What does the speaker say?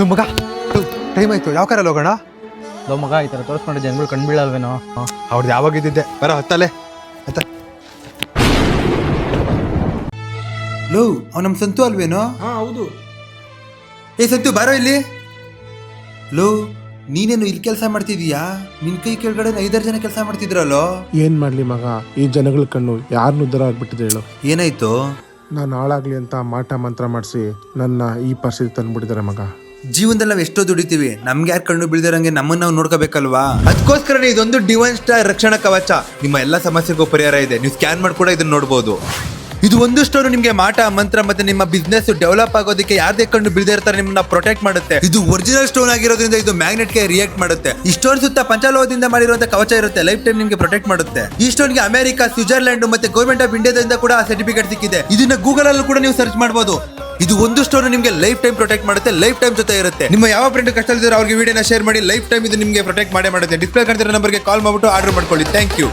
ಮಗ ಟೈಮ್ ಆಯ್ತು, ಯಾವ ಕಾರಲ್ಲಿ ಹೋಗೋಣ? ಲೋ ಮಗ, ಈ ಥರ ತೋರಿಸ್ಕೊಂಡ್ರೆ ಜನಗಳು ಕಣ್ಣು ಬೀಳಲ್ವೇನೋ? ಅವ್ರದ್ದು ಯಾವಾಗ ಇದ್ದಿದ್ದೆ, ಬರ ಹತ್ತಲೆ ಹತ್ತ. ಲೋ, ಅವ್ ನಮ್ಮ ಸಂತು ಅಲ್ವೇನೋ? ಹೌದು. ಏ ಸಂತು, ಬಾರೋ ಇಲ್ಲಿ. ಲೋ, ನೀನೇನು ಇಲ್ಲಿ ಕೆಲಸ ಮಾಡ್ತಿದೀಯಾ? ನಿನ್ ಕೈ ಕೆಳಗಡೆ 5 ಜನ ಕೆಲಸ ಮಾಡ್ತಿದ್ರಲ್ಲೋ? ಏನ್ ಮಾಡ್ಲಿ ಮಗ, ಈ ಜನಗಳ ಕಣ್ಣು ಯಾರನ್ನು ಉದ್ಧಾರ ಆಗ್ಬಿಟ್ಟಿದೆ ಹೇಳು. ಏನಾಯ್ತು? ನಾನು ಹಾಳಾಗ್ಲಿ ಅಂತ ಮಾಟ ಮಂತ್ರ ಮಾಡಿಸಿ ನನ್ನ ಈ ಪರಿಸ್ಥಿತಿ ತಂದ್ಬಿಟ್ಟಿದ್ದಾರೆ ಮಗ. ಜೀವನದಲ್ಲಿ ನಾವು ಎಷ್ಟೋ ದುಡಿತೀವಿ, ನಮ್ಗೆ ಯಾರು ಕಣ್ಣು ಬೀಳ್ದಿರಂಗೆ ನಮ್ಮನ್ನ ನಾವು ನೋಡ್ಕೋಬೇಕಲ್ವಾ? ಅದಕ್ಕೋಸ್ಕರ ಇದೊಂದು ಡಿವೈನ್ ಸ್ಟಾರ್ ರಕ್ಷಣಾ ಕವಚ. ನಿಮ್ಮ ಎಲ್ಲ ಸಮಸ್ಯೆಗೂ ಪರಿಹಾರ ಇದೆ. ನೀವು ಸ್ಕ್ಯಾನ್ ಮಾಡಿ ಕೂಡ ಇದನ್ನ ನೋಡ್ಬೋದು. ಇದು ಒಂದು ಸ್ಟೋನ್ ನಿಮ್ಗೆ ಮಾಟ ಮಂತ್ರ ಮತ್ತೆ ನಿಮ್ಮ ಬಿಸ್ನೆಸ್ ಡೆವಲಪ್ ಆಗೋದಕ್ಕೆ ಯಾರದೇ ಕಣ್ಣು ಬೀಳದೇ ಇರ್ತಾರೆ ನಿಮ್ಮನ್ನ ಪ್ರೊಟೆಕ್ಟ್ ಮಾಡುತ್ತೆ. ಇದು ಒರಿಜಿನಲ್ ಸ್ಟೋನ್ ಆಗಿರೋದ್ರಿಂದ ಇದು ಮ್ಯಾಗ್ನೆಟ್ ಗೆ ರಿಯಾಕ್ಟ್ ಮಾಡುತ್ತೆ. ಈ ಸ್ಟೋನ್ ಸುತ್ತ ಪಂಚಲೋಹದಿಂದ ಮಾಡಿರುವಂತ ಕವಚ ಇರುತ್ತೆ, ಲೈಫ್ ಟೈಮ್ ನಿಮ್ಗೆ ಪ್ರೊಟೆಕ್ಟ್ ಮಾಡುತ್ತೆ. ಈ ಸ್ಟೋನ್ ಗೆ ಅಮೆರಿಕ, ಸ್ವಿಟ್ಜರ್ಲೆಂಡ್ ಮತ್ತೆ ಗವರ್ಮೆಂಟ್ ಆಫ್ ಇಂಡಿಯಾದಿಂದ ಕೂಡ ಸರ್ಟಿಫಿಕೇಟ್ ಸಿಕ್ಕಿದೆ. ಇದನ್ನ ಗೂಗಲ್ ಅಲ್ಲೂ ಕೂಡ ನೀವು ಸರ್ಚ್ ಮಾಡಬಹುದು. ಇದು ಒಂದು ಸ್ಟೋನ್ ನಿಮ್ಗೆ ಲೈಫ್ ಟೈಮ್ ಪ್ರೊಟೆಕ್ಟ್ ಮಾಡುತ್ತೆ, ಲೈಫ್ ಟೈಮ್ ಜೊತೆ ಇರುತ್ತೆ. ನಿಮ್ಮ ಯಾವ ಫ್ರೆಂಡ್ ಕಷ್ಟ ಇದ್ದಾರೆ ಅವ್ರಿಗೆ ವಿಡಿಯೋನ ಶೇರ್ ಮಾಡಿ, ಲೈಫ್ ಟೈಮ್ ಇದು ನಿಮ್ಗೆ ಪ್ರೊಟೆಕ್ಟ್ ಮಾಡೇ ಮಾಡುತ್ತೆ. ಡಿಸ್ಪ್ಲೇ ಕಾಣ್ತಿರೋ ನಂಬರ್ಗೆ ಕಾಲ್ ಮಾಡ್ಬಿಟ್ಟು ಆರ್ಡರ್ ಮಾಡ್ಕೊಳ್ಳಿ. Thank you.